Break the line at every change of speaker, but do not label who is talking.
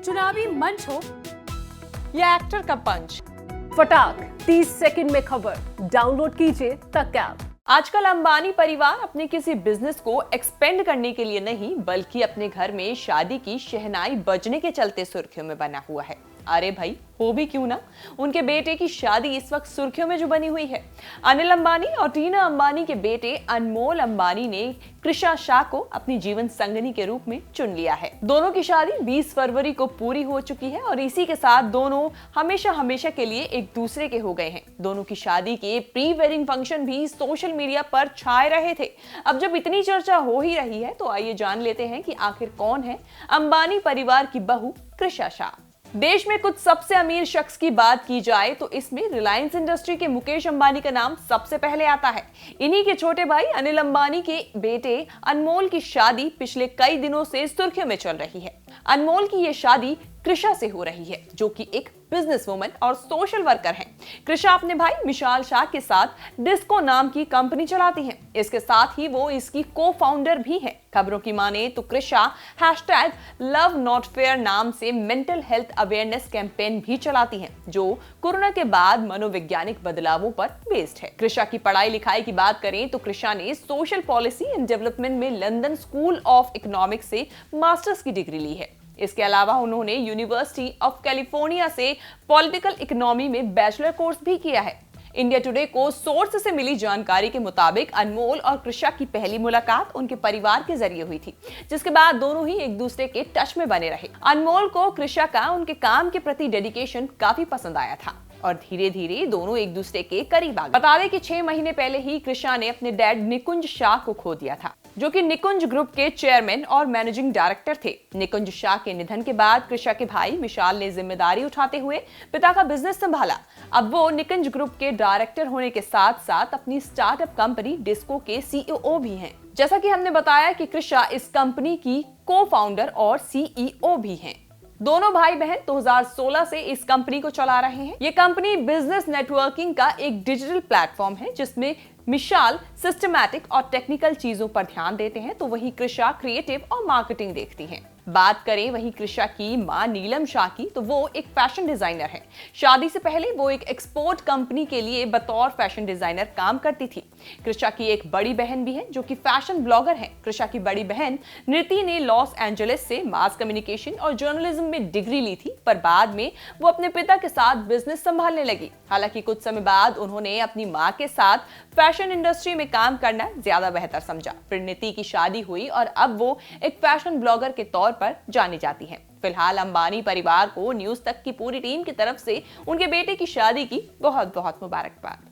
चुनावी मंच हो या एक्टर का पंच,
फटाक 30 सेकंड में खबर डाउनलोड कीजिए तक ऐप।
आजकल अंबानी परिवार अपने किसी बिजनेस को एक्सपेंड करने के लिए नहीं बल्कि अपने घर में शादी की शहनाई बजने के चलते सुर्खियों में बना हुआ है। अरे भाई, हो भी क्यों ना, उनके बेटे की शादी इस वक्त सुर्खियों में जो बनी हुई है। अनिल अंबानी और टीना अंबानी के बेटे अनमोल अंबानी ने कृषा शाह को अपनी जीवन संगिनी के रूप में चुन लिया है। दोनों की शादी 20 फरवरी को पूरी हो चुकी है और इसी के साथ दोनों हमेशा हमेशा के लिए एक दूसरे के हो गए हैं। दोनों की शादी के प्री वेडिंग फंक्शन भी सोशल मीडिया पर छाए रहे थे। अब जब इतनी चर्चा हो ही रही है तो आइए जान लेते हैं कि आखिर कौन है अंबानी परिवार की बहू कृषा शाह। देश में कुछ सबसे अमीर शख्स की बात की जाए तो इसमें रिलायंस इंडस्ट्री के मुकेश अंबानी का नाम सबसे पहले आता है। इन्हीं के छोटे भाई अनिल अंबानी के बेटे अनमोल की शादी पिछले कई दिनों से सुर्खियों में चल रही है। अनमोल की ये शादी कृषा से हो रही है, जो कि एक बिजनेस वुमन और सोशल वर्कर हैं। कृषा अपने भाई मिशाल शाह के साथ डिस्को नाम की कंपनी चलाती हैं। इसके साथ ही वो इसकी को फाउंडर भी हैं। खबरों की माने तो कृषा #LoveNotFair नाम से मेंटल हेल्थ अवेयरनेस कैंपेन भी चलाती हैं, जो कोरोना के बाद मनोवैज्ञानिक बदलावों पर बेस्ड है। कृषा की पढ़ाई लिखाई की बात करें तो कृषा ने सोशल पॉलिसी एंड डेवलपमेंट में लंदन स्कूल ऑफ इकोनॉमिक्स से मास्टर्स की डिग्री ली है। इसके अलावा उन्होंने यूनिवर्सिटी ऑफ कैलिफोर्निया से पॉलिटिकल इकोनॉमी में बैचलर कोर्स भी किया है। इंडिया टुडे को सोर्स से मिली जानकारी के मुताबिक अनमोल और कृषा की पहली मुलाकात उनके परिवार के जरिए हुई थी, जिसके बाद दोनों ही एक दूसरे के टच में बने रहे। अनमोल को कृषा का उनके काम के प्रति डेडिकेशन काफी पसंद आया था और धीरे धीरे दोनों एक दूसरे के करीब आ गए। बता दें कि 6 महीने पहले ही कृषा ने अपने डैड निकुंज शाह को खो दिया था, जो कि निकुंज ग्रुप के चेयरमैन और मैनेजिंग डायरेक्टर थे। निकुंज शाह के निधन के बाद कृषा के भाई विशाल ने जिम्मेदारी उठाते हुए पिता का बिजनेस संभाला। अब वो निकुंज ग्रुप के डायरेक्टर होने के साथ साथ अपनी स्टार्टअप कंपनी डिस्को के सीईओ भी हैं। जैसा कि हमने बताया कि कृषा इस कंपनी की को फाउंडर और सीईओ भी हैं। दोनों भाई बहन 2016 से इस कंपनी को चला रहे हैं। ये कंपनी बिजनेस नेटवर्किंग का एक डिजिटल प्लेटफॉर्म है, जिसमें मिशाल सिस्टमैटिक और टेक्निकल चीजों पर ध्यान देते हैं तो वही कृषा क्रिएटिव और मार्केटिंग देखती हैं। बात करें वही कृषा की मां नीलम शाह की, तो वो एक फैशन डिजाइनर है। शादी से पहले वो एक एक्सपोर्ट कंपनी के लिए बतौर फैशन डिजाइनर काम करती थी। कृषा की एक बड़ी बहन भी है जो कि फैशन ब्लॉगर है। कृषा की बड़ी बहन निति ने लॉस एंजलिस से मास कम्युनिकेशन और जर्नलिज्म में डिग्री ली थी, पर बाद में वो अपने पिता के साथ बिजनेस संभालने लगी। हालांकि कुछ समय बाद उन्होंने अपनी मां के साथ फैशन इंडस्ट्री में काम करना ज्यादा बेहतर समझा। फिर निति की शादी हुई और अब वो एक फैशन ब्लॉगर के तौर पर जानी जाती हैं। फिलहाल अंबानी परिवार को न्यूज तक की पूरी टीम की तरफ से उनके बेटे की शादी की बहुत बहुत मुबारकबाद।